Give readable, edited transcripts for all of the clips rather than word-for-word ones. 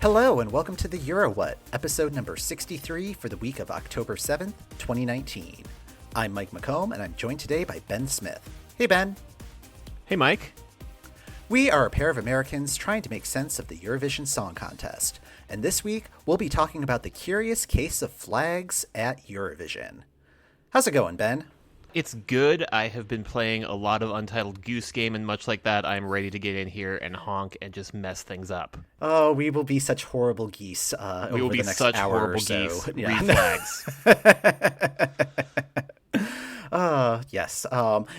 Hello and welcome to the EuroWhat, episode number 63 for the week of October 7th, 2019. I'm Mike McComb and I'm joined today by Ben Smith. Hey Ben. Hey Mike. We are a pair of Americans trying to make sense of the Eurovision Song Contest, and this week we'll be talking about the curious case of flags at Eurovision. How's it going, Ben? It's good. I have been playing a lot of Untitled Goose Game, and much like that, I'm ready to get in here and honk and just mess things up. Oh, we will be such horrible geese we will over be the next such hour horrible or so. geese. Yeah. Reflags. Yes.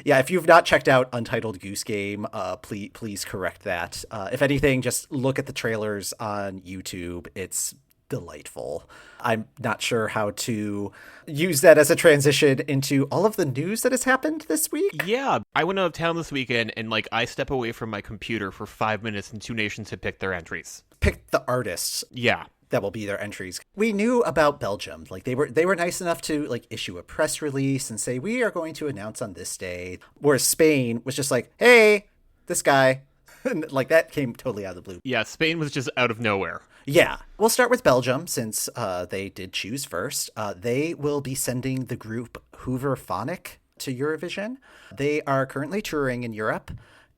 If you've not checked out Untitled Goose Game, please correct that. If anything, just look at the trailers on YouTube. It's delightful. I'm not sure how to use that as a transition into all of the news that has happened this week. Yeah, I went out of town this weekend, and I step away from my computer for 5 minutes, and two nations have picked their entries. Pick the artists. Yeah. That will be their entries. We knew about Belgium. They were nice enough to issue a press release and say, we are going to announce on this day. Whereas Spain was just like, hey, this guy. And that came totally out of the blue. Yeah, Spain was just out of nowhere. Yeah. We'll start with Belgium since they did choose first. They will be sending the group Hooverphonic to Eurovision. They are currently touring in Europe.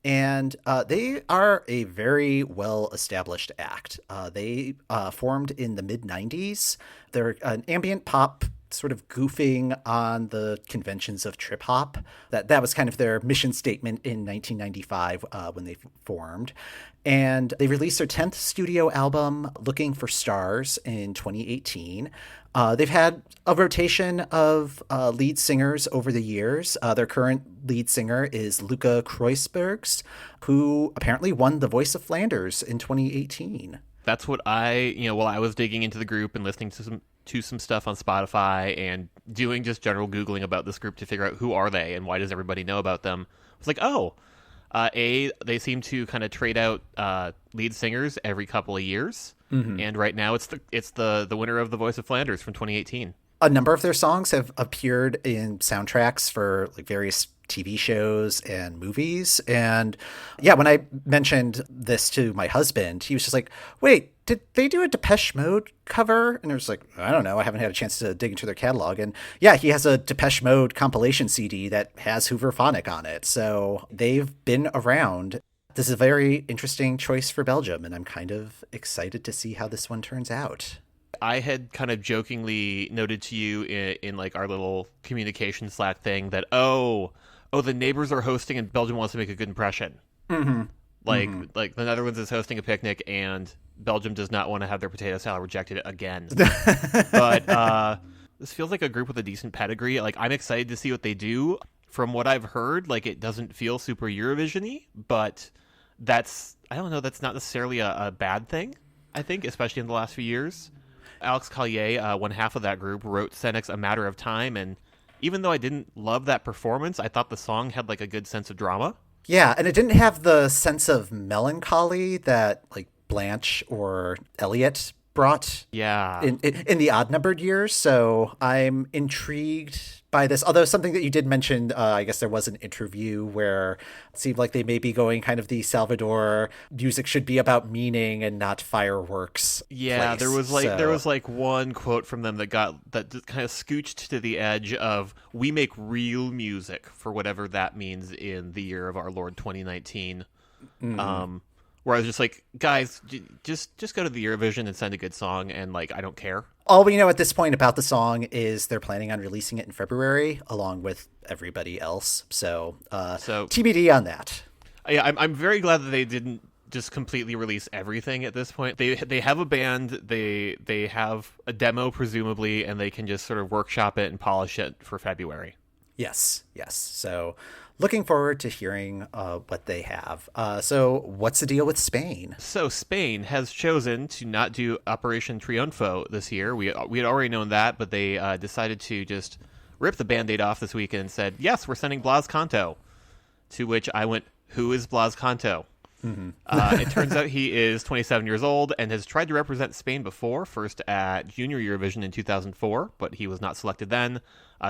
And they are a very well-established act. They formed in the mid-90s. They're an ambient pop sort of goofing on the conventions of trip-hop. That was kind of their mission statement in 1995 when they formed. And they released their 10th studio album, Looking for Stars, in 2018. They've had a rotation of lead singers over the years. Their current lead singer is Luca Kreuzbergs, who apparently won The Voice of Flanders in 2018. That's what while I was digging into the group and listening to some stuff on Spotify and doing just general Googling about this group to figure out who are they and why does everybody know about them. I was like, they seem to kind of trade out lead singers every couple of years. Mm-hmm. And right now it's the winner of The Voice of Flanders from 2018. A number of their songs have appeared in soundtracks for various TV shows and movies. And yeah, when I mentioned this to my husband, he was just like, wait, did they do a Depeche Mode cover? And I was like, I don't know. I haven't had a chance to dig into their catalog. And yeah, he has a Depeche Mode compilation CD that has Hooverphonic on it. So they've been around. This is a very interesting choice for Belgium, and I'm kind of excited to see how this one turns out. I had kind of jokingly noted to you in our little communication Slack thing that, the neighbors are hosting and Belgium wants to make a good impression. Mm-hmm. Like the Netherlands is hosting a picnic and Belgium does not want to have their potato salad rejected again. But this feels like a group with a decent pedigree. I'm excited to see what they do. From what I've heard, it doesn't feel super Eurovision-y, but that's not necessarily a bad thing, I think, especially in the last few years. Alex Collier, one half of that group, wrote Senec's A Matter of Time, and even though I didn't love that performance, I thought the song had a good sense of drama. Yeah, and it didn't have the sense of melancholy that Blanche or Elliot brought in the odd-numbered years, so I'm intrigued by this. Although something that you did mention, I guess there was an interview where it seemed like they may be going kind of the Salvador music should be about meaning and not fireworks. Yeah, place. there was one quote from them that kind of scooched to the edge of we make real music for whatever that means in the year of our Lord 2019. Mm-hmm. Where I was just like, guys, just go to the Eurovision and send a good song, and I don't care. All we know at this point about the song is they're planning on releasing it in February, along with everybody else. So TBD on that. Yeah, I'm very glad that they didn't just completely release everything at this point. They have a band, they have a demo presumably, and they can just sort of workshop it and polish it for February. Yes. So looking forward to hearing what they have. So what's the deal with Spain? So Spain has chosen to not do Operation Triunfo this year. We had already known that, but they decided to just rip the Band-Aid off this weekend and said, yes, we're sending Blas Canto. To which I went, who is Blas Canto? Mm-hmm. It turns out he is 27 years old and has tried to represent Spain before, first at Junior Eurovision in 2004, but he was not selected then.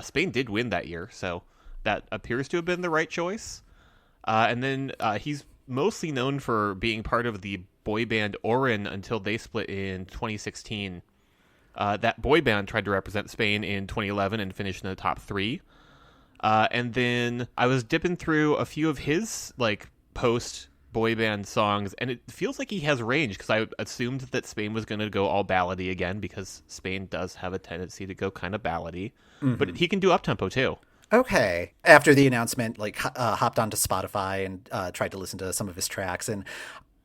Spain did win that year, so that appears to have been the right choice. And then he's mostly known for being part of the boy band Orin until they split in 2016. That boy band tried to represent Spain in 2011 and finished in the top 3. And then I was dipping through a few of his post boy band songs, and it feels like he has range, because I assumed that Spain was going to go all ballady again, because Spain does have a tendency to go kind of ballady. But he can do up-tempo too. Okay. After the announcement, hopped onto Spotify and tried to listen to some of his tracks, and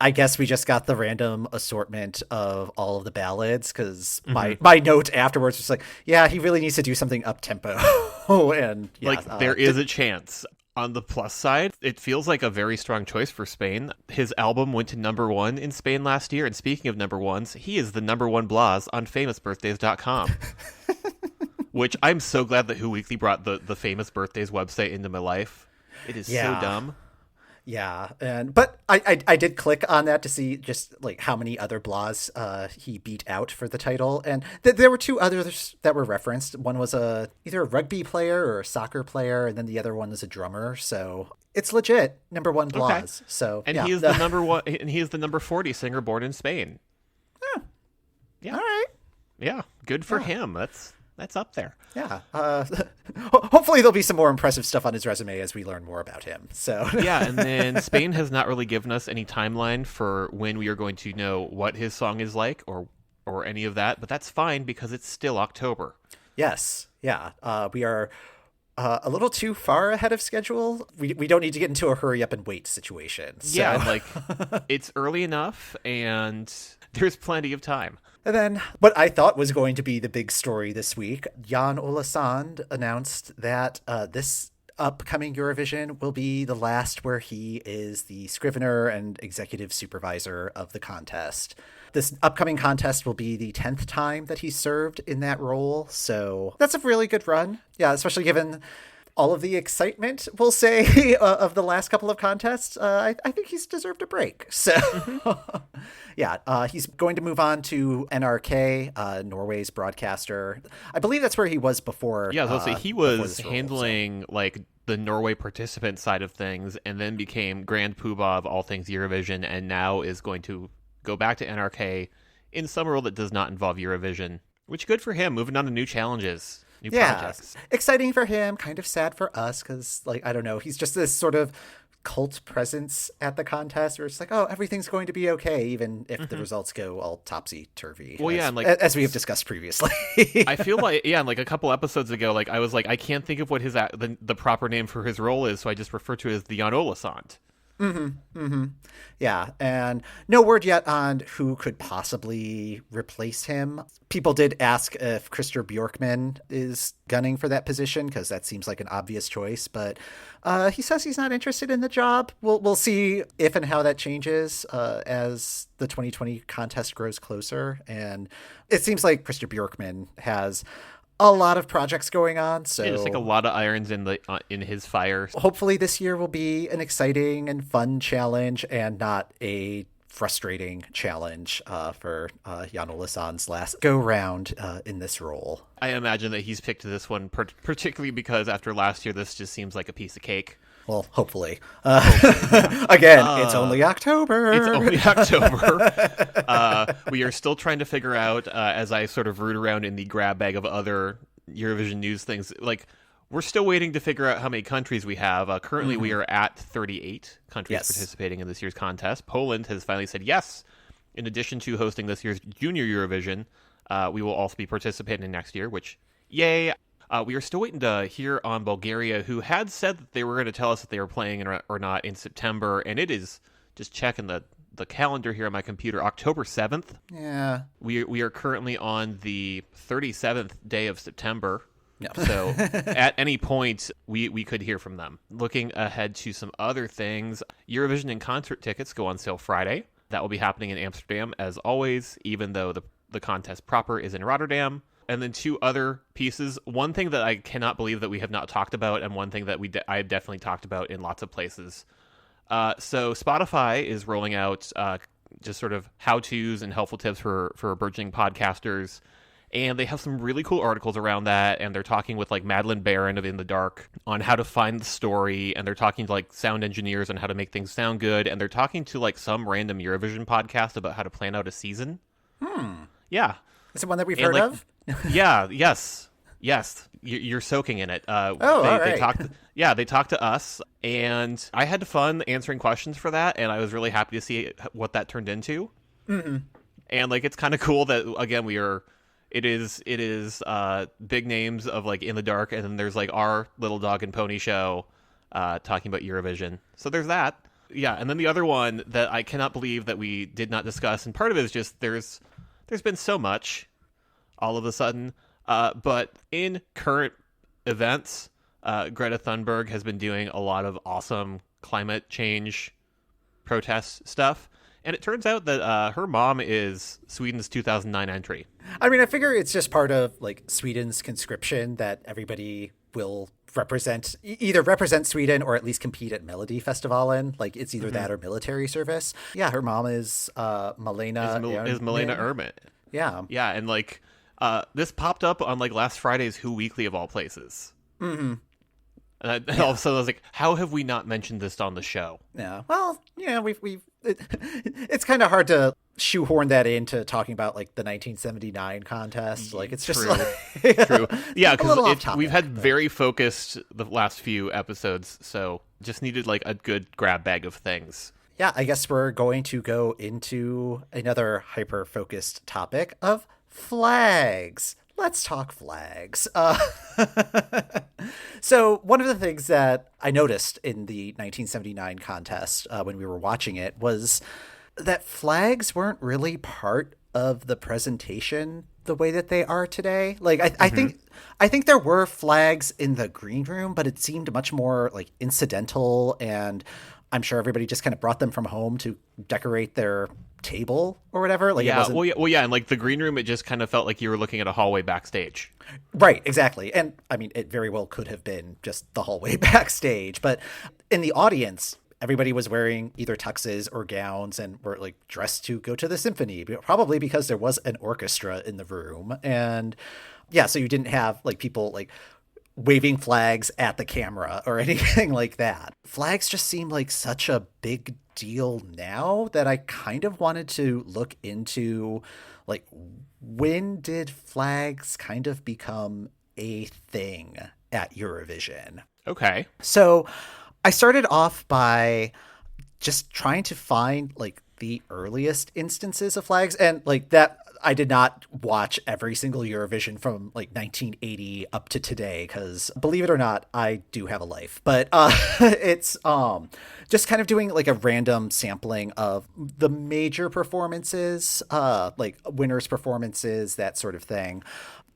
I guess we just got the random assortment of all of the ballads, because my note afterwards was yeah, he really needs to do something up-tempo. And there is a chance. On the plus side, it feels like a very strong choice for Spain. His album went to #1 in Spain last year, and speaking of #1s, he is the #1 Blas on famousbirthdays.com. Which I'm so glad that Who Weekly brought the Famous Birthdays website into my life. It is so dumb. Yeah, but I did click on that to see just how many other Blas he beat out for the title, and there were 2 others that were referenced. One was either a rugby player or a soccer player, and then the other one was a drummer. So it's legit #1 Blas. Okay. So he is the #1, and he is the number 40 singer born in Spain. Yeah. All right. Yeah, good for him. That's up there. Yeah. Hopefully there'll be some more impressive stuff on his resume as we learn more about him. So yeah, and then Spain has not really given us any timeline for when we are going to know what his song is like or any of that, but that's fine because it's still October. Yes. Yeah. We are a little too far ahead of schedule. We don't need to get into a hurry up and wait situation. So. Yeah, it's early enough and there's plenty of time. And then what I thought was going to be the big story this week, Jan Ole Sand announced that this upcoming Eurovision will be the last where he is the scrivener and executive supervisor of the contest. This upcoming contest will be the 10th time that he served in that role. So that's a really good run. Yeah, especially given all of the excitement, we'll say, of the last couple of contests. I think he's deserved a break. So, he's going to move on to NRK, Norway's broadcaster. I believe that's where he was before. Yeah, so he was handling the Norway participant side of things, and then became Grand Poobah of all things Eurovision, and now is going to go back to NRK in some role that does not involve Eurovision. Which, good for him, moving on to new challenges. New projects. Exciting for him, kind of sad for us, because I don't know, he's just this sort of cult presence at the contest where it's everything's going to be okay, even if the results go all topsy-turvy. Well, as we have discussed previously. I feel a couple episodes ago, I was I can't think of what his the proper name for his role is, so I just refer to it as the Jan Ole Sand. Yeah, and no word yet on who could possibly replace him. People did ask if Christer Bjorkman is gunning for that position, because that seems like an obvious choice, but he says he's not interested in the job. We'll see if and how that changes as the 2020 contest grows closer, and it seems like Christer Bjorkman has a lot of projects going on, so just a lot of irons in his fire. Hopefully this year will be an exciting and fun challenge and not a frustrating challenge for Jan Ole Sand's last go round in this role. I imagine that he's picked this one particularly because after last year this just seems like a piece of cake. Well, hopefully. Again, it's only October. It's only October. We are still trying to figure out, as I sort of root around in the grab bag of other Eurovision news things, we're still waiting to figure out how many countries we have. Currently, we are at 38 countries participating in this year's contest. Poland has finally said yes. In addition to hosting this year's Junior Eurovision, we will also be participating next year, which, yay. We are still waiting to hear on Bulgaria, who had said that they were going to tell us if they were playing or not in September, and it is, just checking the calendar here on my computer, October 7th. Yeah. We are currently on the 37th day of September. No. So at any point, we could hear from them. Looking ahead to some other things, Eurovision and concert tickets go on sale Friday. That will be happening in Amsterdam, as always, even though the contest proper is in Rotterdam. And then 2 other pieces. One thing that I cannot believe that we have not talked about, and one thing that I have definitely talked about in lots of places. So Spotify is rolling out just sort of how-tos and helpful tips for burgeoning podcasters. And they have some really cool articles around that, and they're talking with like Madeline Barron of In the Dark on how to find the story, and they're talking to like sound engineers on how to make things sound good, and they're talking to like some random Eurovision podcast about how to plan out a season. Yeah. Is it one that we've heard of? Yeah, yes. You're soaking in it. all right. They talked to us, and I had fun answering questions for that, and I was really happy to see what that turned into. Mm-hmm. And like, it's kind of cool that again it is big names of like In the Dark, and then there's like our little dog and pony show talking about Eurovision. So there's that. Yeah, and then the other one that I cannot believe that we did not discuss, and part of it is just there's been so much all of a sudden. But in current events, Greta Thunberg has been doing a lot of awesome climate change protest stuff. And it turns out that her mom is Sweden's 2009 entry. I mean, I figure it's just part of like Sweden's conscription that everybody will either represent Sweden or at least compete at Melodifestivalen. Like it's either that or military service. Yeah, her mom is Malena. Is Malena Ermit. Yeah. Yeah, and like this popped up on like last Friday's Who Weekly of all places. Mm-hmm. And all of a sudden I was like, how have we not mentioned this on the show? Yeah. Well, yeah, it's kind of hard to shoehorn that into talking about like the 1979 contest. Like it's just True. Yeah, because we've had but very focused the last few episodes, so just needed like a good grab bag of things. Yeah, I guess we're going to go into another hyper-focused topic of flags. Let's talk flags. So one of the things that I noticed in the 1979 contest when we were watching it was that flags weren't really part of the presentation the way that they are today. Like I think there were flags in the green room, but it seemed much more like incidental, and I'm sure everybody just kind of brought them from home to decorate their table or whatever. Like yeah, and like the green room, it just kind of felt like you were looking at a hallway backstage. Right, exactly. And I mean, it very well could have been just the hallway backstage, but in the audience, everybody was wearing either tuxes or gowns and were like dressed to go to the symphony, probably because there was an orchestra in the room. And yeah, so you didn't have like people like waving flags at the camera or anything like that. Flags just seem like such a big deal now that I kind of wanted to look into like, when did flags kind of become a thing at Eurovision? Okay. So I started off by just trying to find like the earliest instances of flags, and like that I did not watch every single Eurovision from like 1980 up to today, because believe it or not, I do have a life. But it's just kind of doing like a random sampling of the major performances, like winners' performances, that sort of thing.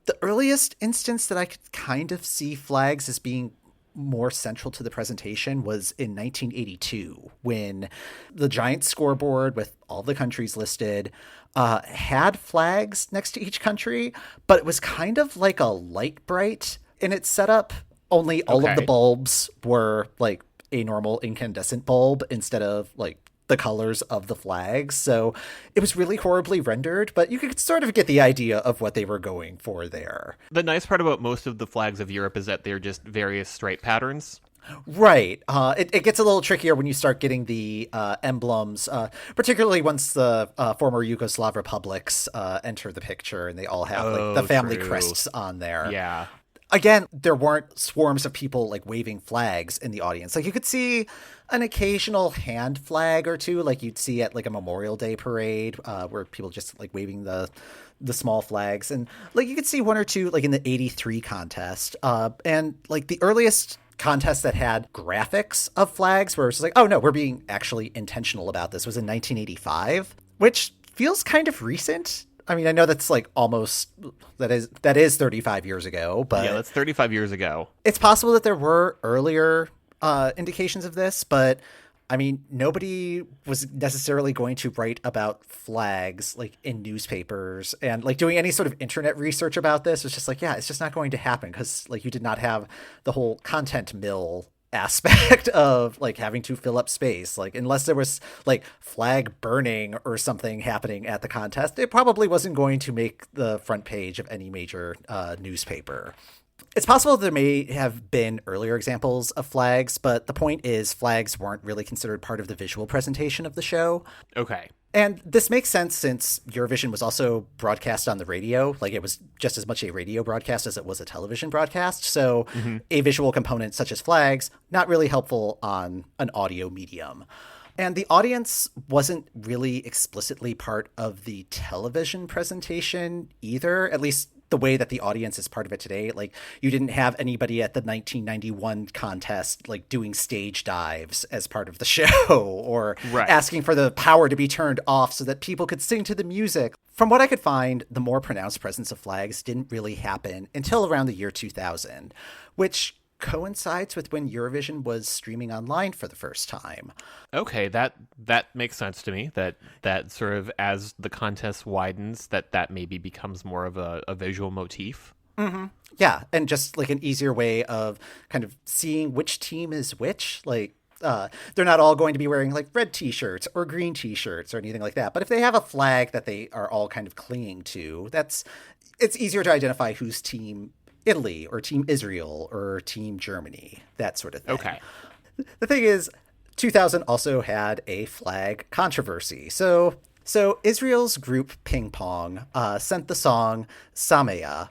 The earliest instance that I could kind of see flags as being more central to the presentation was in 1982, when the giant scoreboard with all the countries listed had flags next to each country, but it was kind of like a light bright in its setup. Only all of the bulbs were like a normal incandescent bulb instead of like the colors of the flags. So it was really horribly rendered, but you could sort of get the idea of what they were going for there. The nice part about most of the flags of Europe is that they're just various stripe patterns. Right. It gets a little trickier when you start getting the emblems, particularly once the former Yugoslav republics enter the picture and they all have like the family crests on there. Yeah. Again, there weren't swarms of people like waving flags in the audience. Like you could see an occasional hand flag or two, like you'd see at like a Memorial Day parade, where people just like waving the small flags. And like you could see one or two like in the 83 contest. And like the earliest contest that had graphics of flags where it's just like, oh no, we're being actually intentional about this, was in 1985, which feels kind of recent. I mean, I know that's like almost, that is 35 years ago, but yeah, that's 35 years ago. It's possible that there were earlier indications of this, but I mean, nobody was necessarily going to write about flags like in newspapers, and like doing any sort of internet research about this was just like, yeah, it's just not going to happen, because like you did not have the whole content mill aspect of like having to fill up space. Like unless there was like flag burning or something happening at the contest, it probably wasn't going to make the front page of any major newspaper. It's possible there may have been earlier examples of flags, but the point is flags weren't really considered part of the visual presentation of the show. Okay. And this makes sense since Eurovision was also broadcast on the radio. Like it was just as much a radio broadcast as it was a television broadcast. So a visual component such as flags, not really helpful on an audio medium. And the audience wasn't really explicitly part of the television presentation either, at least the way that the audience is part of it today. Like you didn't have anybody at the 1991 contest like doing stage dives as part of the show or asking for the power to be turned off so that people could sing to the music. From what I could find, the more pronounced presence of flags didn't really happen until around the year 2000, which coincides with when Eurovision was streaming online for the first time. Okay, that makes sense to me. That sort of as the contest widens, that maybe becomes more of a visual motif. Mm-hmm. Yeah, and just like an easier way of kind of seeing which team is which. Like they're not all going to be wearing like red t-shirts or green t-shirts or anything like that. But if they have a flag that they are all kind of clinging to, it's easier to identify whose team Italy or Team Israel or Team Germany, that sort of thing. Okay. The thing is, 2000 also had a flag controversy. So Israel's group PingPong sent the song Sameyakh.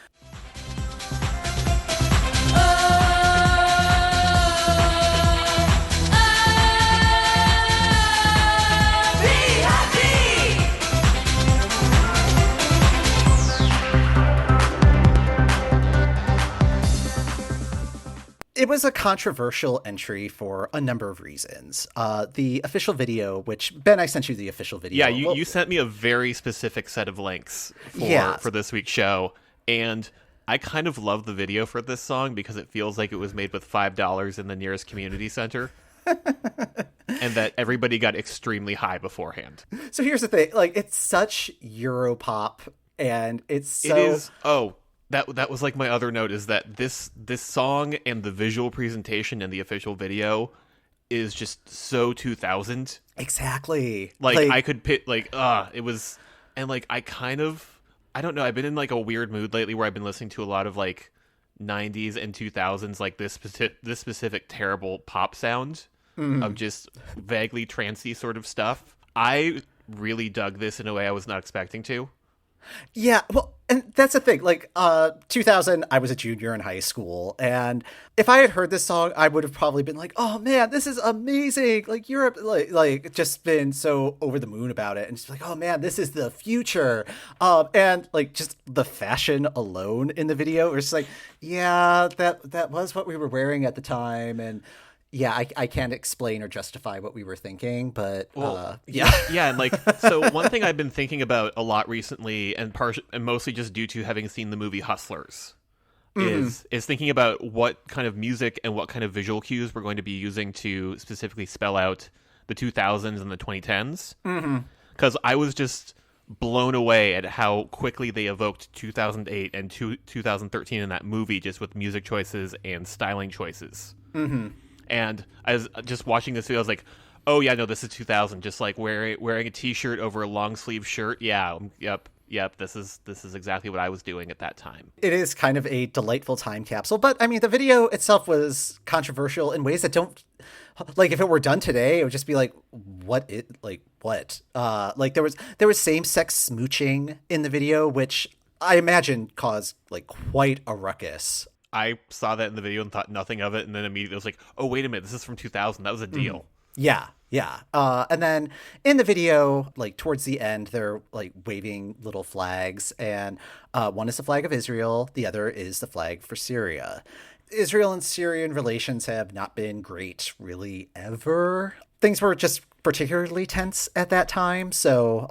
It was a controversial entry for a number of reasons. The official video, which, Ben, I sent you the official video. Yeah, you sent me a very specific set of links for this week's show, and I kind of love the video for this song because it feels like it was made with $5 in the nearest community center. And that everybody got extremely high beforehand. So here's the thing. Like, it's such Europop, and it's so... It is... Oh... That was like my other note is that this song and the visual presentation and the official video is just so 2000. Exactly. Like I could pit it was, and like I don't know, I've been in like a weird mood lately where I've been listening to a lot of like 90s and 2000s like this specific terrible pop sound of just vaguely trancey sort of stuff. I really dug this in a way I was not expecting to. Yeah, well, and that's the thing. Like, 2000, I was a junior in high school, and if I had heard this song, I would have probably been like, "Oh man, this is amazing!" Like Europe, like just been so over the moon about it, and just like, "Oh man, this is the future." And like just the fashion alone in the video was just like, "Yeah, that was what we were wearing at the time," and. Yeah, I can't explain or justify what we were thinking, but yeah. Yeah, and like, so one thing I've been thinking about a lot recently, and mostly just due to having seen the movie Hustlers, is thinking about what kind of music and what kind of visual cues we're going to be using to specifically spell out the 2000s and the 2010s. Because I was just blown away at how quickly they evoked 2008 and 2013 in that movie, just with music choices and styling choices. And I was just watching this video, I was like, oh yeah, no, this is 2000. Just like wearing a t-shirt over a long sleeve shirt. Yeah, yep. This is exactly what I was doing at that time. It is kind of a delightful time capsule, but I mean, the video itself was controversial in ways that don't, like if it were done today, it would just be like, what? Like there was same-sex smooching in the video, which I imagine caused like quite a ruckus. I saw that in the video and thought nothing of it, and then immediately was like, oh, wait a minute, this is from 2000. That was a deal. Yeah. And then in the video, like towards the end, they're like waving little flags, and one is the flag of Israel, the other is the flag for Syria. Israel and Syrian relations have not been great, really, ever. Things were just particularly tense at that time, so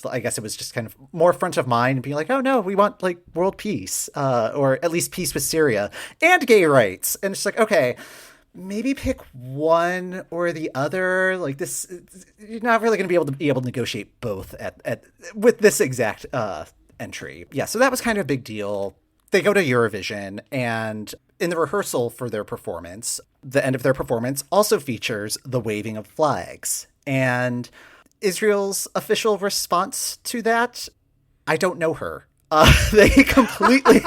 I guess it was just kind of more front of mind and being like, oh no, we want like world peace, or at least peace with Syria and gay rights. And it's like, okay, maybe pick one or the other. Like this, you're not really going to be able to negotiate both with this exact entry. Yeah, so that was kind of a big deal. they go to Eurovision, and in the rehearsal for their performance, the end of their performance also features the waving of flags. And Israel's official response to that, I don't know her. They completely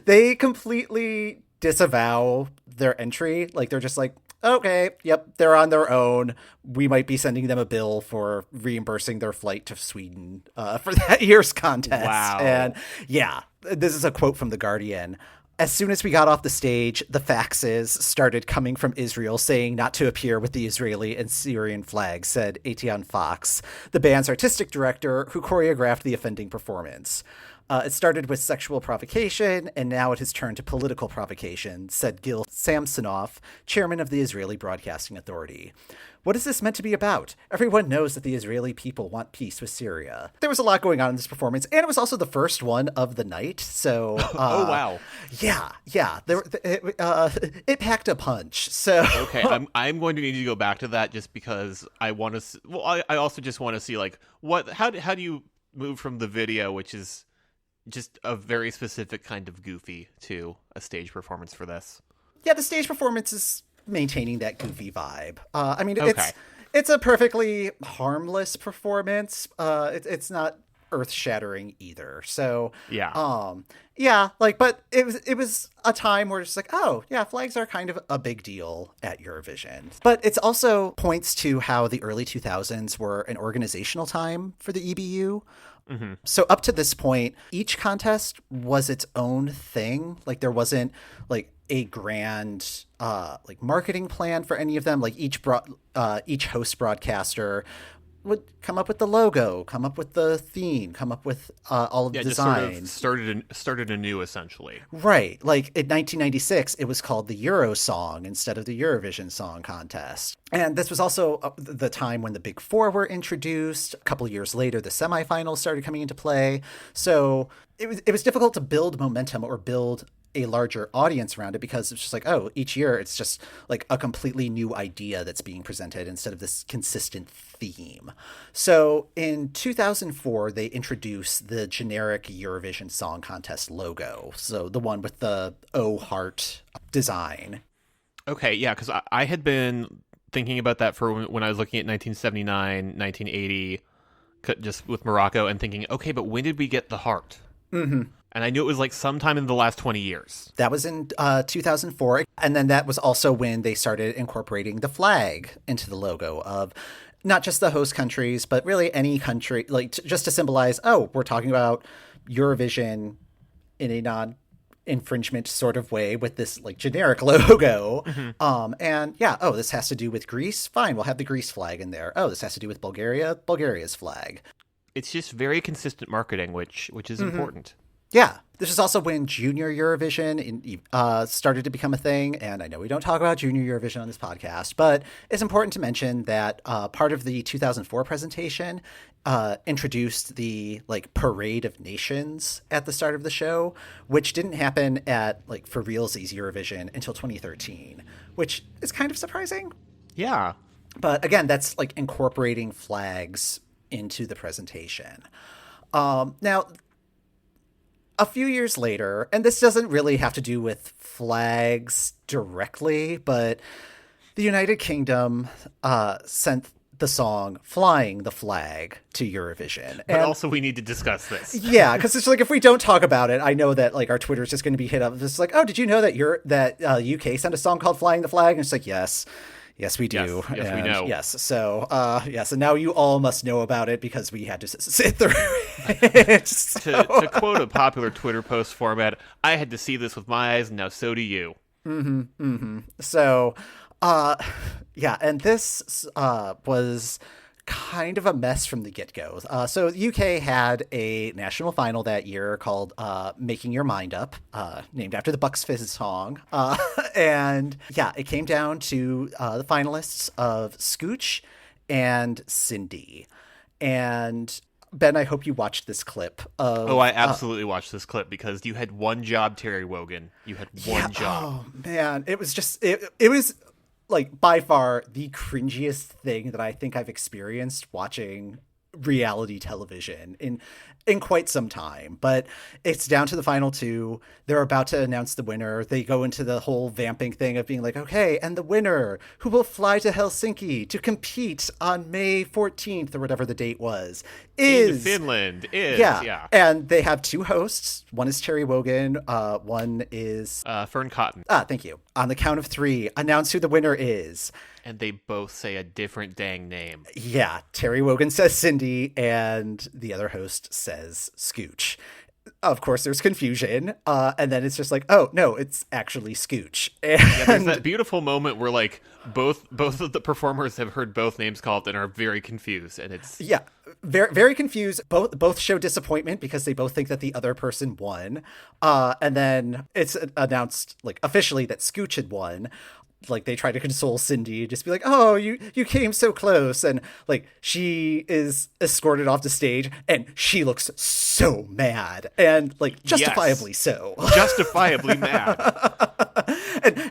they completely disavow their entry. Like, they're just like, okay, yep, they're on their own. We might be sending them a bill for reimbursing their flight to Sweden for that year's contest. Wow. And yeah, this is a quote from The Guardian. As soon as we got off the stage, the faxes started coming from Israel saying not to appear with the Israeli and Syrian flags, said Etienne Fox, the band's artistic director who choreographed the offending performance. It started with sexual provocation, and now it has turned to political provocation, said Gil Samsonov, chairman of the Israeli Broadcasting Authority. What is this meant to be about? Everyone knows that the Israeli people want peace with Syria. There was a lot going on in this performance, and it was also the first one of the night, so... oh, wow. Yeah. It packed a punch, so... Okay, I'm going to need to go back to that just because I want to... Well, I also just want to see, like, how do you move from the video, which is just a very specific kind of goofy, to a stage performance for this? Yeah, the stage performance is maintaining that goofy vibe. I mean, it's a perfectly harmless performance. It's not earth-shattering either. So yeah, like, but it was a time where it's like, oh yeah, flags are kind of a big deal at Eurovision. But it's also points to how the early 2000s were an organizational time for the EBU. Mm-hmm. So up to this point, each contest was its own thing. Like, there wasn't like a grand like marketing plan for any of them. Like, each host broadcaster would come up with the logo, come up with the theme, come up with all of the designs. Just sort of started anew, essentially. Right. Like, in 1996, it was called the Euro Song instead of the Eurovision Song Contest. And this was also the time when the Big Four were introduced. A couple years later, the semifinals started coming into play. So it was difficult to build momentum or build a larger audience around it, because it's just like, oh, each year it's just like a completely new idea that's being presented instead of this consistent theme. So in 2004, they introduced the generic Eurovision Song Contest logo. So the one with the O heart design. Okay, yeah, because I had been thinking about that for when I was looking at 1979, 1980, just with Morocco, and thinking, okay, but when did we get the heart? Mm-hmm. And I knew it was like sometime in the last 20 years. That was in 2004. And then that was also when they started incorporating the flag into the logo of not just the host countries, but really any country, like just to symbolize, oh, we're talking about Eurovision in a non-infringement sort of way with this like generic logo. Mm-hmm. And yeah, oh, this has to do with Greece. Fine, we'll have the Greece flag in there. Oh, this has to do with Bulgaria. Bulgaria's flag. It's just very consistent marketing, which is mm-hmm. important. Yeah, this is also when Junior Eurovision started to become a thing, and I know we don't talk about Junior Eurovision on this podcast, but it's important to mention that part of the 2004 presentation introduced the like Parade of Nations at the start of the show, which didn't happen at like for realsies Eurovision until 2013, which is kind of surprising. Yeah, but again, that's like incorporating flags into the presentation. Now, a few years later, and this doesn't really have to do with flags directly, but the United Kingdom sent the song Flying the Flag to Eurovision. But also we need to discuss this. Yeah, because it's like, if we don't talk about it, I know that like our Twitter is just going to be hit up. It's like, oh, did you know that UK sent a song called Flying the Flag? And it's like, yes, we do. Yes, we know. Yes. So, yes. And now you all must know about it because we had to sit through it. So. To quote a popular Twitter post format, I had to see this with my eyes, and now so do you. Mm-hmm. Mm-hmm. So, yeah. And this was kind of a mess from the get-go. So the UK had a national final that year called Making Your Mind Up, named after the Bucks Fizz song. And yeah, it came down to the finalists of Scooch and Cindy. And Ben, I hope you watched this clip. I absolutely watched this clip because you had one job, Terry Wogan. You had one job. Oh, man. It was just, it was like by far the cringiest thing that I think I've experienced watching reality television in quite some time. But it's down to the final two. They're about to announce the winner. They go into the whole vamping thing of being like, okay, and the winner, who will fly to Helsinki to compete on May 14th or whatever the date was, is Finland. Yeah. And they have two hosts. One is Terry Wogan. One is Fern Cotton. Thank you. On the count of three, announce who the winner is. And they both say a different dang name. Yeah. Terry Wogan says Cindy, and the other host says Scooch. Of course, there's confusion, and then it's just like, oh, no, it's actually Scooch. And yeah, there's that beautiful moment where, like, both of the performers have heard both names called and are very confused, and it's... Yeah, very, very confused. Both show disappointment because they both think that the other person won, and then it's announced, like, officially that Scooch had won. Like, they try to console Cindy, just be like, oh, you came so close. And, like, she is escorted off the stage, and she looks so mad. And, like, justifiably so. Justifiably mad.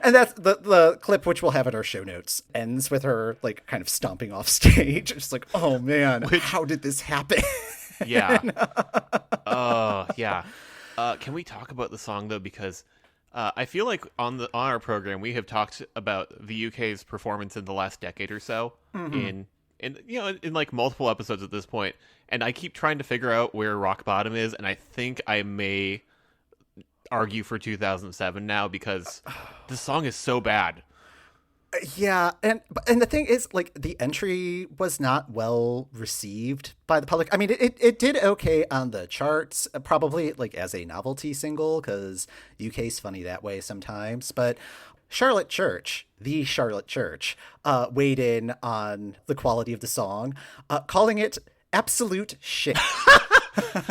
And that's the clip, which we'll have in our show notes, ends with her, like, kind of stomping off stage. It's like, oh, man, how did this happen? Yeah. Oh, yeah. Can we talk about the song, though? Because... I feel like on our program we have talked about the UK's performance in the last decade or so in like multiple episodes at this point, and I keep trying to figure out where rock bottom is, and I think I may argue for 2007 now because the song is so bad. Yeah, and the thing is, like, the entry was not well received by the public. I mean, it did okay on the charts, probably like as a novelty single, because UK's funny that way sometimes. But Charlotte Church, weighed in on the quality of the song, calling it absolute shit.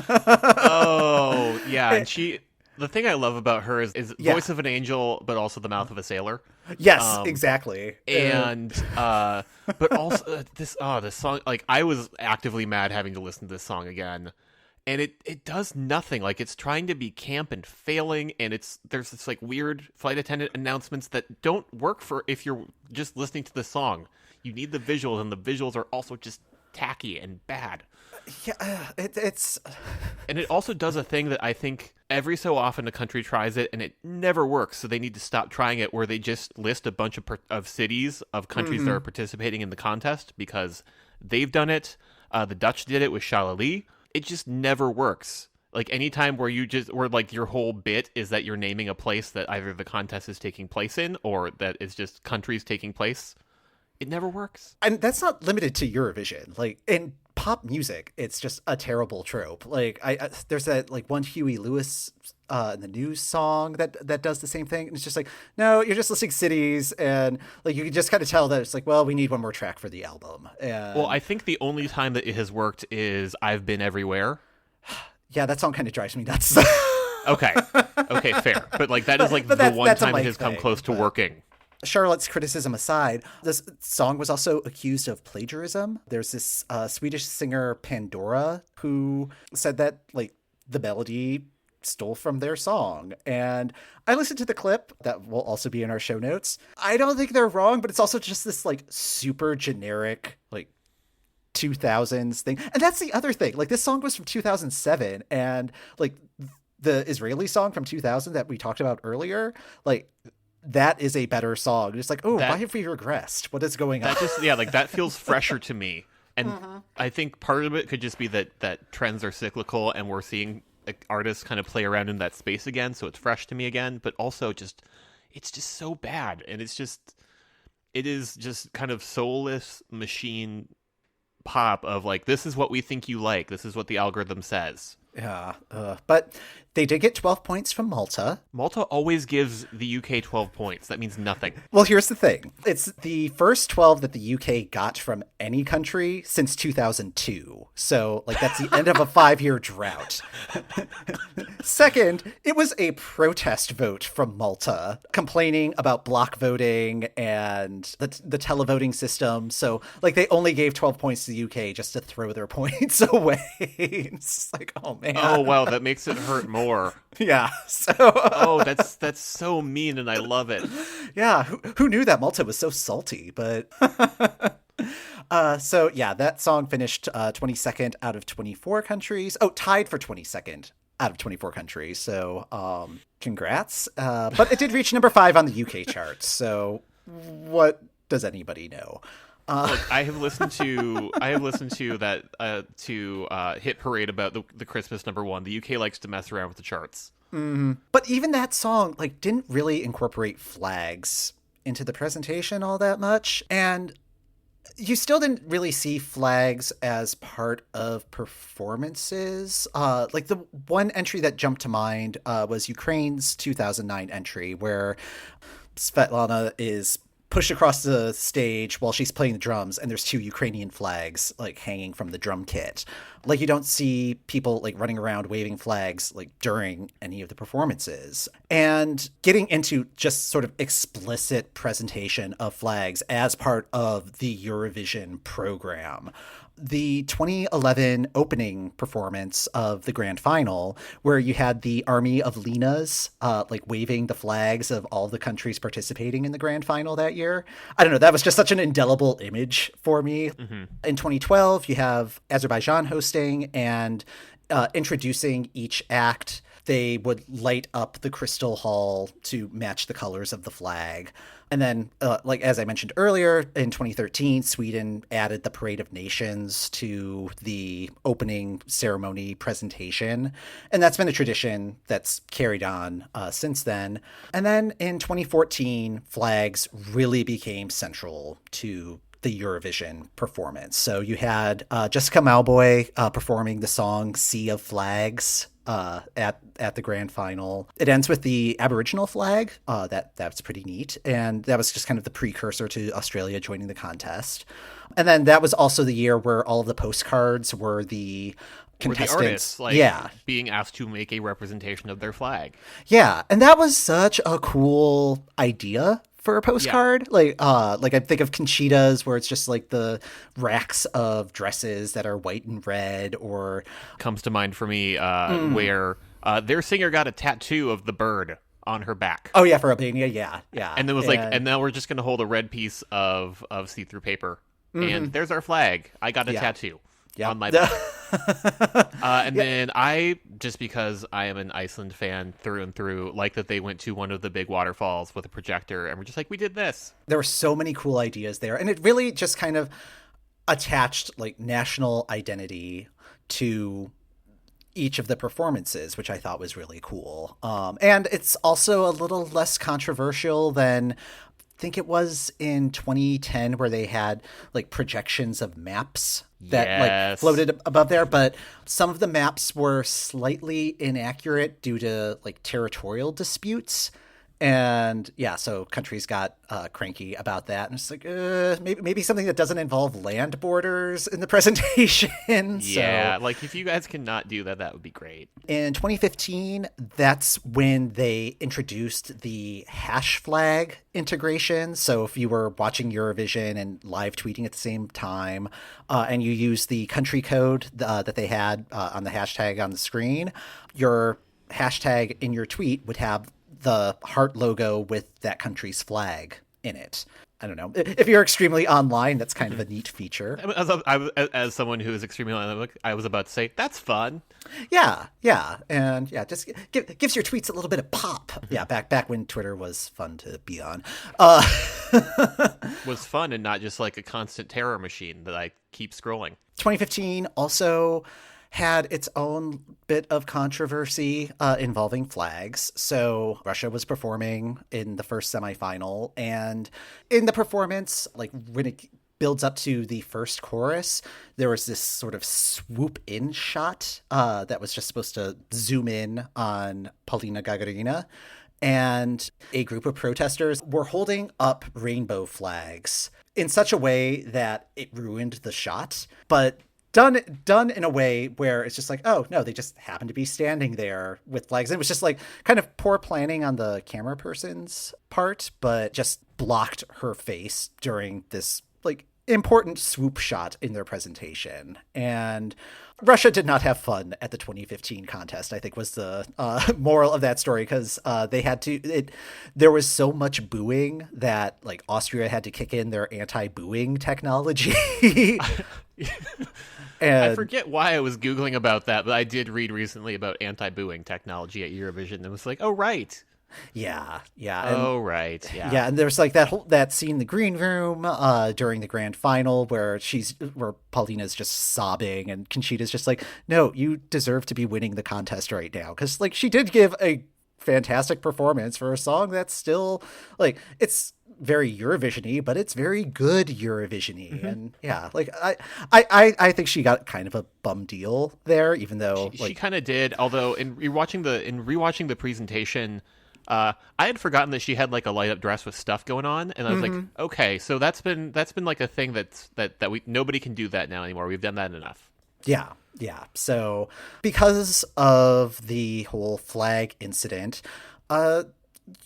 Oh, yeah, and she... The thing I love about her is voice of an angel, but also the mouth of a sailor. Yes, exactly. And but also this song, like, I was actively mad having to listen to this song again, and it does nothing. Like, it's trying to be camp and failing, and there's this like weird flight attendant announcements that don't work for if you're just listening to the song. You need the visuals, and the visuals are also just tacky and bad. Yeah, it's and it also does a thing that I think every so often a country tries it and it never works, so they need to stop trying it, where they just list a bunch of cities of countries that are participating in the contest because they've done it. The Dutch did it with Shalali. It just never works. Like, anytime where like your whole bit is that you're naming a place that either the contest is taking place in or that is just countries taking place, it never works. And that's not limited to Eurovision. Like, in pop music, it's just a terrible trope. Like, there's that, like, one Huey Lewis in the news song that does the same thing. And it's just like, no, you're just listing cities, and, like, you can just kind of tell that it's like, well, we need one more track for the album. And... Well, I think the only time that it has worked is I've Been Everywhere. Yeah, that song kind of drives me nuts. Okay, fair. But, like, that is, like, the one time it has come close to working. Charlotte's criticism aside, this song was also accused of plagiarism. There's this Swedish singer Pandora who said that, like, the melody stole from their song. And I listened to the clip that will also be in our show notes. I don't think they're wrong, but it's also just this, like, super generic, like, 2000s thing. And that's the other thing. Like, this song was from 2007, and, like, the Israeli song from 2000 that we talked about earlier, like, that is a better song. It's like, why have we regressed? What is going on? Like, that feels fresher to me. And I think part of it could just be that trends are cyclical and we're seeing, like, artists kind of play around in that space again, so it's fresh to me again. But also it's just so bad. And it is just kind of soulless machine pop of, like, this is what we think you like. This is what the algorithm says. Yeah, but they did get 12 points from Malta. Malta always gives the UK 12 points. That means nothing. Well, here's the thing. It's the first 12 that the UK got from any country since 2002. So, like, that's the end of a 5-year drought. Second, it was a protest vote from Malta complaining about block voting and the televoting system. So, like, they only gave 12 points to the UK just to throw their points away. It's like, oh, man. Oh, wow, that makes it hurt more. Yeah. So. Oh, that's so mean, and I love it. Yeah. Who knew that Malta was so salty? But So yeah, that song finished 22nd out of 24 countries. Oh, tied for 22nd out of 24 countries. So congrats. But it did reach number 5 on the UK charts. So what does anybody know? Look, I have listened to that hit parade about the Christmas number 1. The UK likes to mess around with the charts. Mm-hmm. But even that song like didn't really incorporate flags into the presentation all that much, and you still didn't really see flags as part of performances. Like the one entry that jumped to mind was Ukraine's 2009 entry, where Svetlana is pushed across the stage while she's playing the drums, and there's 2 Ukrainian flags like hanging from the drum kit. Like you don't see people like running around waving flags like during any of the performances. And getting into just sort of explicit presentation of flags as part of the Eurovision program. The 2011 opening performance of the grand final, where you had the army of Lenas like waving the flags of all the countries participating in the grand final that year. I don't know, that was just such an indelible image for me. Mm-hmm. In 2012, you have Azerbaijan hosting and introducing each act. They would light up the crystal hall to match the colors of the flag. And then, like as I mentioned earlier, in 2013, Sweden added the Parade of Nations to the opening ceremony presentation. And that's been a tradition that's carried on since then. And then in 2014, flags really became central to the Eurovision performance. So you had Jessica Mauboy performing the song Sea of Flags at the grand final. It ends with the Aboriginal flag. That's pretty neat. And that was just kind of the precursor to Australia joining the contest. And then that was also the year where all of the postcards were the contestants, the artists, like, being asked to make a representation of their flag. Yeah, and that was such a cool idea for a postcard. Yeah. Like I think of Conchita's, where it's just like the racks of dresses that are white and red. Or comes to mind for me where their singer got a tattoo of the bird on her back. Oh yeah, for Albania, yeah. And then was like, and now we're just gonna hold a red piece of see-through paper, and there's our flag. I got a tattoo. On my back. And then I, just because I am an Iceland fan through and through, like that they went to one of the big waterfalls with a projector and we're just like, we did this. There were so many cool ideas there. And it really just kind of attached like national identity to each of the performances, which I thought was really cool. And it's also a little less controversial than I think it was in 2010, where they had like projections of maps that like floated above there, but some of the maps were slightly inaccurate due to like territorial disputes. And yeah, so countries got cranky about that. And it's like, maybe something that doesn't involve land borders in the presentation. Yeah, so, like if you guys cannot do that, that would be great. In 2015, that's when they introduced the hash flag integration. So if you were watching Eurovision and live tweeting at the same time, and you used the country code that they had on the hashtag on the screen, your hashtag in your tweet would have the heart logo with that country's flag in it. I don't know. If you're extremely online, that's kind of a neat feature. As someone who is extremely online, I was about to say, that's fun. Yeah. And yeah, just gives your tweets a little bit of pop. Yeah, back when Twitter was fun to be on. Was fun and not just like a constant terror machine that I keep scrolling. 2015 also had its own bit of controversy involving flags. So Russia was performing in the first semifinal, and in the performance, like when it builds up to the first chorus, there was this sort of swoop in shot that was just supposed to zoom in on Polina Gagarina. And a group of protesters were holding up rainbow flags in such a way that it ruined the shot. But done in a way where it's just like, oh no, they just happen to be standing there with flags. And it was just like kind of poor planning on the camera person's part, but just blocked her face during this like important swoop shot in their presentation. And Russia did not have fun at the 2015 contest, I think was the moral of that story, because they had to, there was so much booing that like Austria had to kick in their anti-booing technology. I forget why I was Googling about that, but I did read recently about anti-booing technology at Eurovision and was like, oh, right. Yeah. Oh, right. Yeah. Yeah, and there's like that scene in the green room during the grand final where Polina's just sobbing and Conchita's just like, no, you deserve to be winning the contest right now. Because like she did give a fantastic performance for a song that's still like, it's very Eurovision-y, but it's very good Eurovision-y. Mm-hmm. And yeah, like I think she got kind of a bum deal there, even though she kind of did. Although in rewatching the presentation, I had forgotten that she had like a light up dress with stuff going on, and I was like, okay, so that's been like a thing that nobody can do that now anymore. We've done that enough. Yeah. So because of the whole flag incident,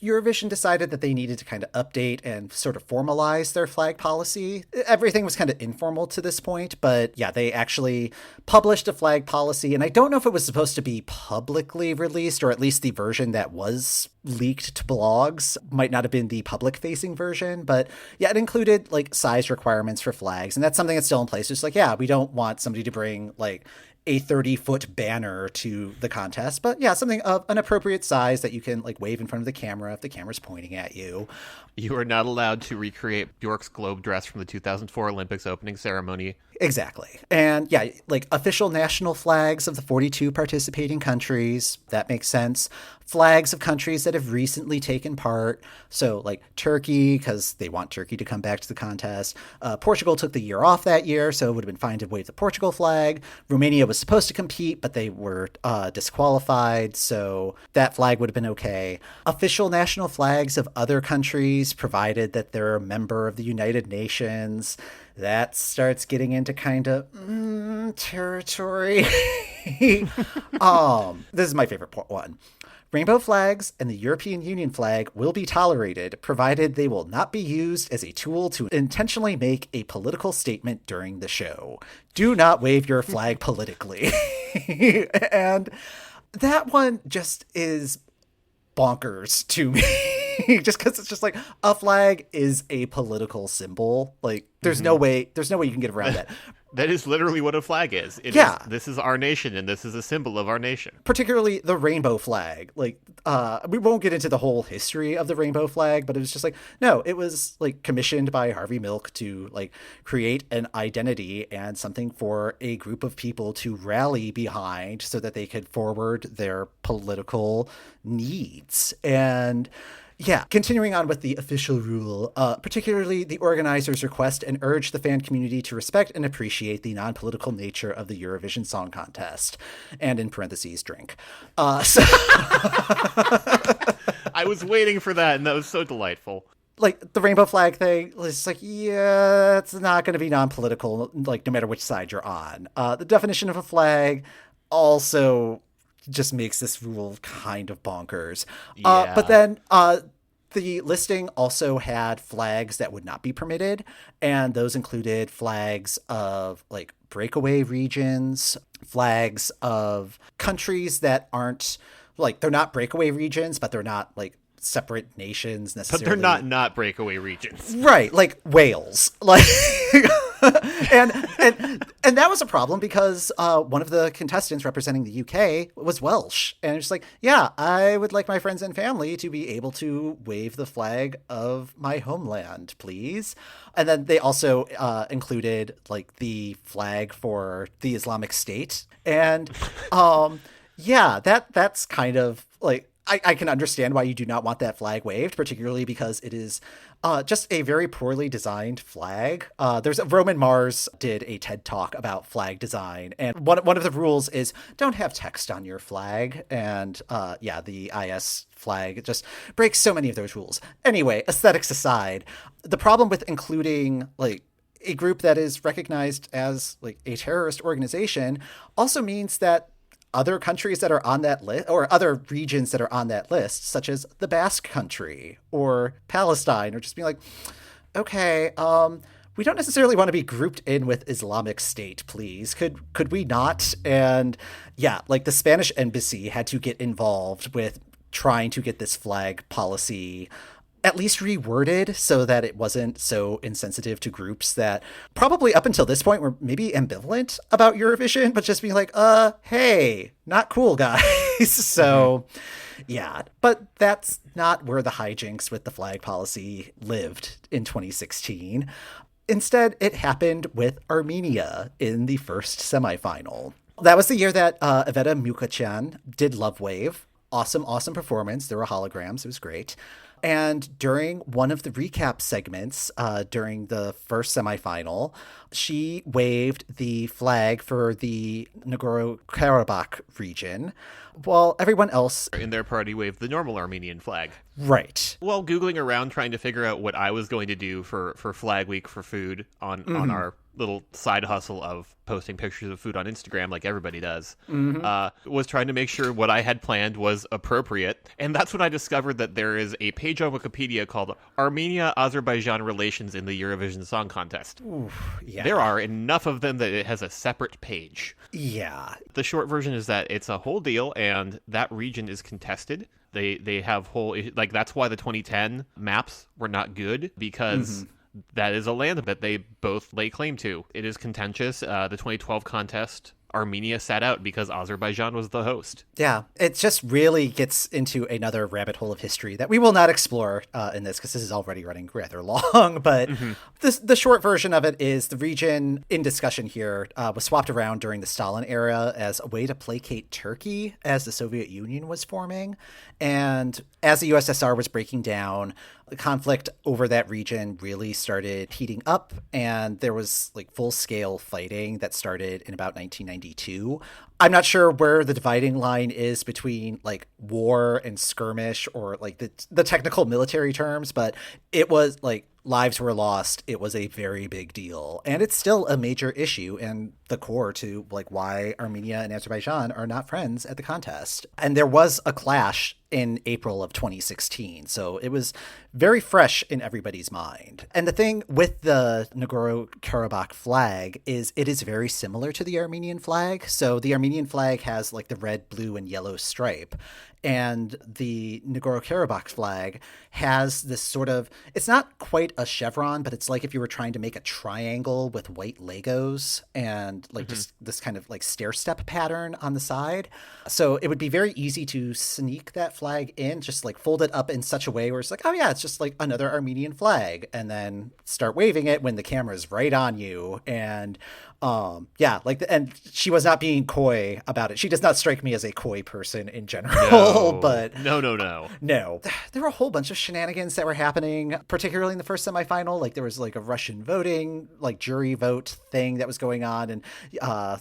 Eurovision decided that they needed to kind of update and sort of formalize their flag policy. Everything was kind of informal to this point, but yeah, they actually published a flag policy, and I don't know if it was supposed to be publicly released, or at least the version that was leaked to blogs might not have been the public-facing version, but yeah, it included like size requirements for flags, and that's something that's still in place. It's like, yeah, we don't want somebody to bring like a 30-foot banner to the contest, but yeah, something of an appropriate size that you can like wave in front of the camera if the camera's pointing at you. You are not allowed to recreate Bjork's globe dress from the 2004 Olympics opening ceremony. Exactly. And yeah, like official national flags of the 42 participating countries, that makes sense. Flags of countries that have recently taken part. So like Turkey, because they want Turkey to come back to the contest. Portugal took the year off that year, so it would have been fine to wave the Portugal flag. Romania was supposed to compete, but they were disqualified, so that flag would have been okay. Official national flags of other countries, provided that they're a member of the United Nations. That starts getting into kind of territory. This is my favorite one. Rainbow flags and the European Union flag will be tolerated, provided they will not be used as a tool to intentionally make a political statement during the show. Do not wave your flag politically. And that one just is bonkers to me. Just because it's just like a flag is a political symbol. Like there's no way you can get around that. That is literally what a flag is. This is our nation, and this is a symbol of our nation. Particularly the rainbow flag. Like, we won't get into the whole history of the rainbow flag, but it was just like, no, it was like commissioned by Harvey Milk to like create an identity and something for a group of people to rally behind so that they could forward their political needs. And yeah, continuing on with the official rule, particularly the organizers request and urge the fan community to respect and appreciate the non-political nature of the Eurovision Song Contest, and in parentheses, drink. I was waiting for that, and that was so delightful. Like, the rainbow flag thing, it's like, yeah, it's not going to be non-political, like, no matter which side you're on. The definition of a flag also just makes this rule kind of bonkers. Yeah. But then the listing also had flags that would not be permitted, and those included flags of like breakaway regions, flags of countries that aren't like, they're not breakaway regions, but they're not like separate nations necessarily. But they're not breakaway regions. Right, like Wales. Like and that was a problem because one of the contestants representing the UK was Welsh. And it's like, yeah, I would like my friends and family to be able to wave the flag of my homeland, please. And then they also included like the flag for the Islamic State. And yeah, that's kind of like, I can understand why you do not want that flag waved, particularly because it is just a very poorly designed flag. Roman Mars did a TED Talk about flag design, and one of the rules is don't have text on your flag. And yeah, the IS flag just breaks so many of those rules. Anyway, aesthetics aside, the problem with including like a group that is recognized as like a terrorist organization also means that other countries that are on that list, or other regions that are on that list, such as the Basque Country or Palestine, or just being like, okay, we don't necessarily want to be grouped in with Islamic State, please. Could we not? And yeah, like the Spanish embassy had to get involved with trying to get this flag policy at least reworded so that it wasn't so insensitive to groups that probably up until this point were maybe ambivalent about Eurovision, but just being like, hey, not cool, guys. So yeah, but that's not where the hijinks with the flag policy lived in 2016. Instead, it happened with Armenia in the first semifinal. That was the year that Iveta Mukacyan did Love Wave. Awesome performance. There were holograms. It was great. And during one of the recap segments during the first semifinal, she waved the flag for the Nagorno-Karabakh region, while everyone else in their party waved the normal Armenian flag. Right. While Googling around trying to figure out what I was going to do for Flag Week for food on our little side hustle of posting pictures of food on Instagram like everybody does, was trying to make sure what I had planned was appropriate. And that's when I discovered that there is a page on Wikipedia called Armenia-Azerbaijan Relations in the Eurovision Song Contest. Ooh, yeah. There are enough of them that it has a separate page. Yeah. The short version is that it's a whole deal, and that region is contested. They have whole, like, that's why the 2010 maps were not good, because that is a land that they both lay claim to. It is contentious. The 2012 contest, Armenia sat out because Azerbaijan was the host. Yeah, it just really gets into another rabbit hole of history that we will not explore in this because this is already running rather long. But the short version of it is the region in discussion here was swapped around during the Stalin era as a way to placate Turkey as the Soviet Union was forming. And as the USSR was breaking down, the conflict over that region really started heating up, and there was like full-scale fighting that started in about 1992. I'm not sure where the dividing line is between like war and skirmish or like the technical military terms, but it was like lives were lost. It was a very big deal, and it's still a major issue and the core to like why Armenia and Azerbaijan are not friends at the contest. And there was a clash in April of 2016, so it was very fresh in everybody's mind. And the thing with the Nagorno-Karabakh flag is it is very similar to the Armenian flag. So the Armenian flag has like the red, blue, and yellow stripe. And the Nagorno-Karabakh flag has this sort of, it's not quite a chevron, but it's like if you were trying to make a triangle with white Legos and like just this kind of like stair-step pattern on the side. So it would be very easy to sneak that flag in, just like fold it up in such a way where it's like, oh yeah, it's just like another Armenian flag, and then start waving it when the camera's right on you. And yeah, like, and she was not being coy about it. She does not strike me as a coy person in general, but No. There were a whole bunch of shenanigans that were happening, particularly in the first semifinal. Like there was like a Russian voting, like jury vote thing that was going on. And Jan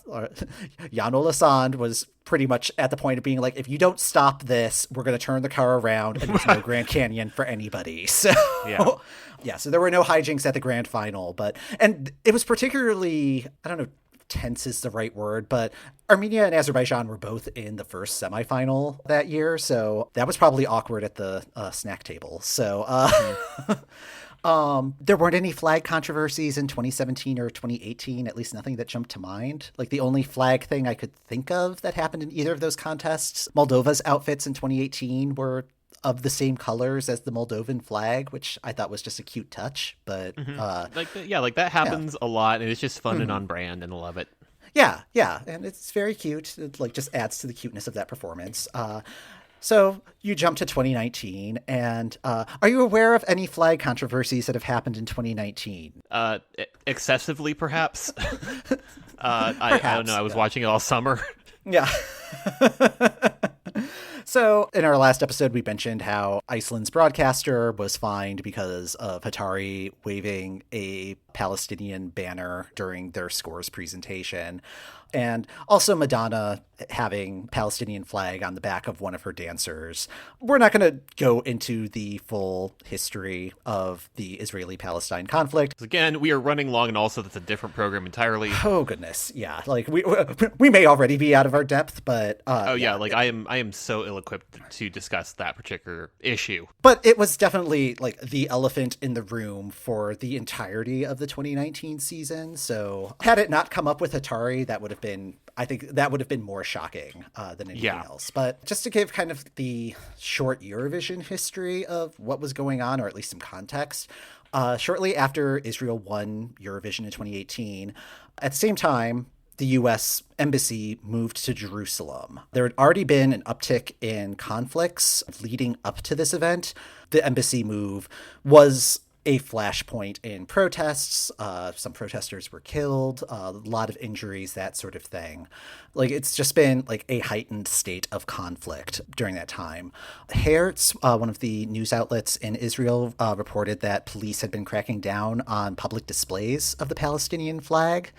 Olasand was pretty much at the point of being like, if you don't stop this, we're going to turn the car around and there's no Grand Canyon for anybody. So yeah, so there were no hijinks at the grand final, and it was particularly, I don't know, tense is the right word, but Armenia and Azerbaijan were both in the first semifinal that year. So that was probably awkward at the snack table. So, there weren't any flag controversies in 2017 or 2018, at least nothing that jumped to mind. Like the only flag thing I could think of that happened in either of those contests, Moldova's outfits in 2018 were of the same colors as the Moldovan flag, which I thought was just a cute touch. But like that happens a lot, and it's just fun and on brand, and I love it. Yeah, and it's very cute. It like just adds to the cuteness of that performance. So you jump to 2019, and are you aware of any flag controversies that have happened in 2019? Excessively, perhaps. I don't know. I was watching it all summer. Yeah. So in our last episode, we mentioned how Iceland's broadcaster was fined because of Hatari waving a Palestinian banner during their scores presentation. And also Madonna having Palestinian flag on the back of one of her dancers. We're not going to go into the full history of the Israeli-Palestine conflict. Again, we are running long, and also that's a different program entirely. Oh goodness, yeah. Like we may already be out of our depth, but I am so ill-equipped to discuss that particular issue. But it was definitely like the elephant in the room for the entirety of the 2019 season. So had it not come up with Atari, I think that would have been more shocking than anything else. But just to give kind of the short Eurovision history of what was going on, or at least some context, shortly after Israel won Eurovision in 2018, at the same time, the U.S. embassy moved to Jerusalem. There had already been an uptick in conflicts leading up to this event. The embassy move was a flashpoint in protests. Some protesters were killed, a lot of injuries, that sort of thing. Like, it's just been like a heightened state of conflict during that time. Haaretz, one of the news outlets in Israel, reported that police had been cracking down on public displays of the Palestinian flag.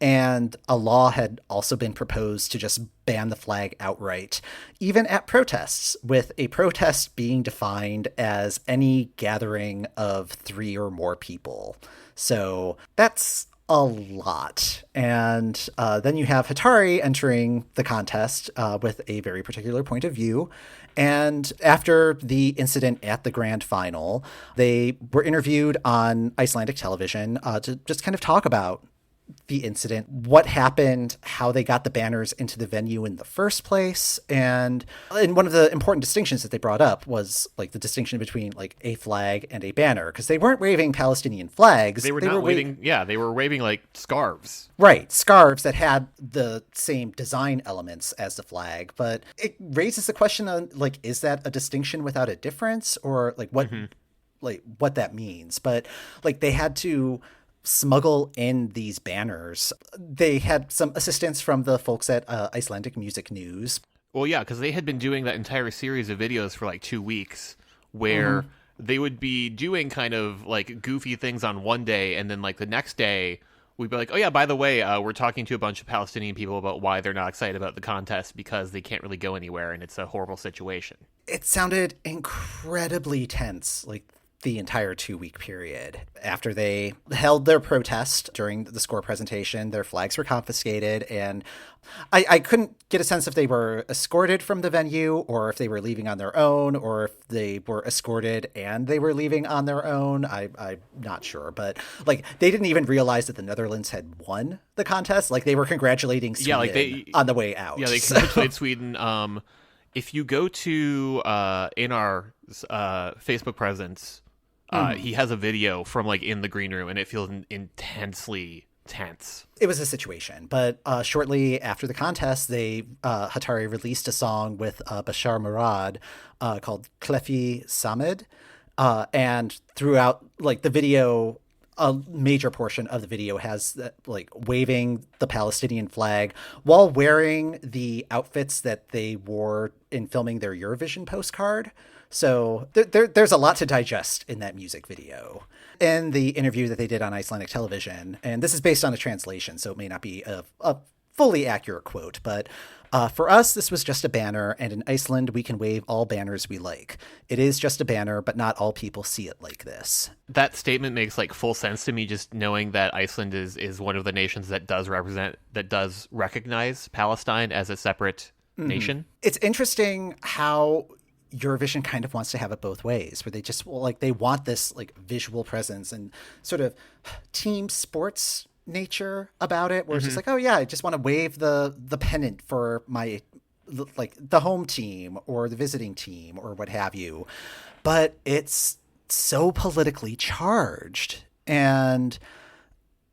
And a law had also been proposed to just ban the flag outright, even at protests, with a protest being defined as any gathering of 3 or more people. So that's a lot. And then you have Hatari entering the contest with a very particular point of view. And after the incident at the grand final, they were interviewed on Icelandic television to just kind of talk about the incident, what happened, how they got the banners into the venue in the first place. And one of the important distinctions that they brought up was like the distinction between like a flag and a banner, because they weren't waving Palestinian flags. They were waving they were waving like scarves. Right, scarves that had the same design elements as the flag. But it raises the question on like, is that a distinction without a difference, or like what that means? But like, they had to smuggle in these banners. They had some assistance from the folks at Icelandic Music News. Well, yeah, because they had been doing that entire series of videos for like 2 weeks where they would be doing kind of like goofy things on one day, and then like the next day we'd be like, oh yeah, by the way, we're talking to a bunch of Palestinian people about why they're not excited about the contest because they can't really go anywhere and it's a horrible situation. It sounded incredibly tense, like the entire 2-week period. After they held their protest during the score presentation, their flags were confiscated, and I couldn't get a sense if they were escorted from the venue or if they were leaving on their own, or if they were escorted and they were leaving on their own. I'm not sure, but like, they didn't even realize that the Netherlands had won the contest. Like, they were congratulating Sweden on the way out. Yeah, they congratulated Sweden. If you go to in our Facebook presence, he has a video from like in the green room, and it feels intensely tense. It was a situation, but shortly after the contest, Hatari released a song with Bashar Murad called Klefi Samed, and throughout like the video, a major portion of the video has like waving the Palestinian flag while wearing the outfits that they wore in filming their Eurovision postcard. So there's a lot to digest in that music video. In the interview that they did on Icelandic television, and this is based on a translation, so it may not be a fully accurate quote, but for us, this was just a banner, and in Iceland, we can wave all banners we like. It is just a banner, but not all people see it like this. That statement makes like full sense to me, just knowing that Iceland is one of the nations that does recognize Palestine as a separate nation. It's interesting how Eurovision kind of wants to have it both ways, where they just they want this like visual presence and sort of team sports nature about it, where it's just like, oh yeah, I just want to wave the pennant for my like the home team or the visiting team or what have you. But it's so politically charged, and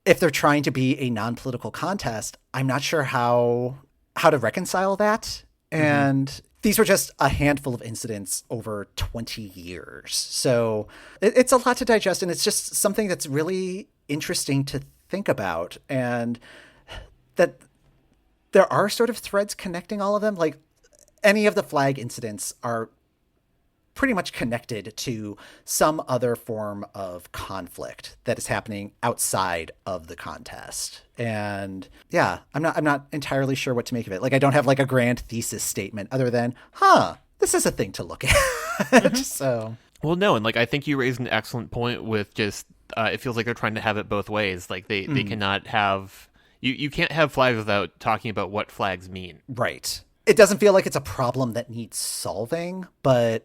if they're trying to be a non-political contest, I'm not sure how to reconcile that. And these were just a handful of incidents over 20 years. So it's a lot to digest, and it's just something that's really interesting to think about, and that there are sort of threads connecting all of them. Like, any of the flag incidents are pretty much connected to some other form of conflict that is happening outside of the contest. And yeah, I'm not entirely sure what to make of it. Like, I don't have like a grand thesis statement other than, this is a thing to look at. So, well, no, and like I think you raised an excellent point with just it feels like they're trying to have it both ways. Like they cannot have you can't have flags without talking about what flags mean. Right. It doesn't feel like it's a problem that needs solving, but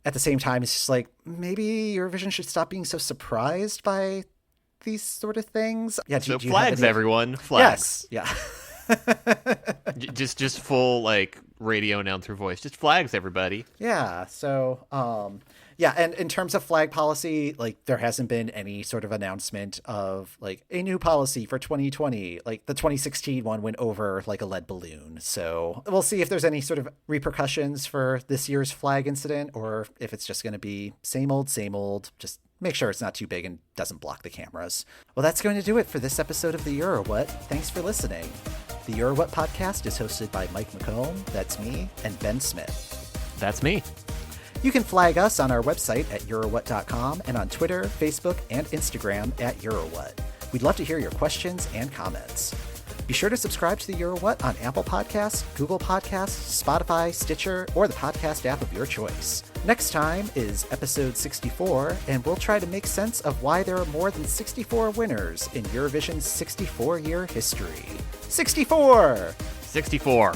at the same time, it's just like, maybe Eurovision should stop being so surprised by these sort of things. Yeah, so flags, everyone. Flags. Yes. Yeah. just full, like, radio announcer voice. Just flags, everybody. Yeah, so, yeah, and in terms of flag policy, like, there hasn't been any sort of announcement of, like, a new policy for 2020. Like, the 2016 one went over like a lead balloon. So we'll see if there's any sort of repercussions for this year's flag incident, or if it's just going to be same old, just make sure it's not too big and doesn't block the cameras. Well, that's going to do it for this episode of the EuroWhat. Thanks for listening. The EuroWhat podcast is hosted by Mike McComb, that's me, and Ben Smith. That's me. You can flag us on our website at EuroWhat.com and on Twitter, Facebook, and Instagram at EuroWhat. We'd love to hear your questions and comments. Be sure to subscribe to the EuroWhat on Apple Podcasts, Google Podcasts, Spotify, Stitcher, or the podcast app of your choice. Next time is episode 64, and we'll try to make sense of why there are more than 64 winners in Eurovision's 64-year history. 64! 64.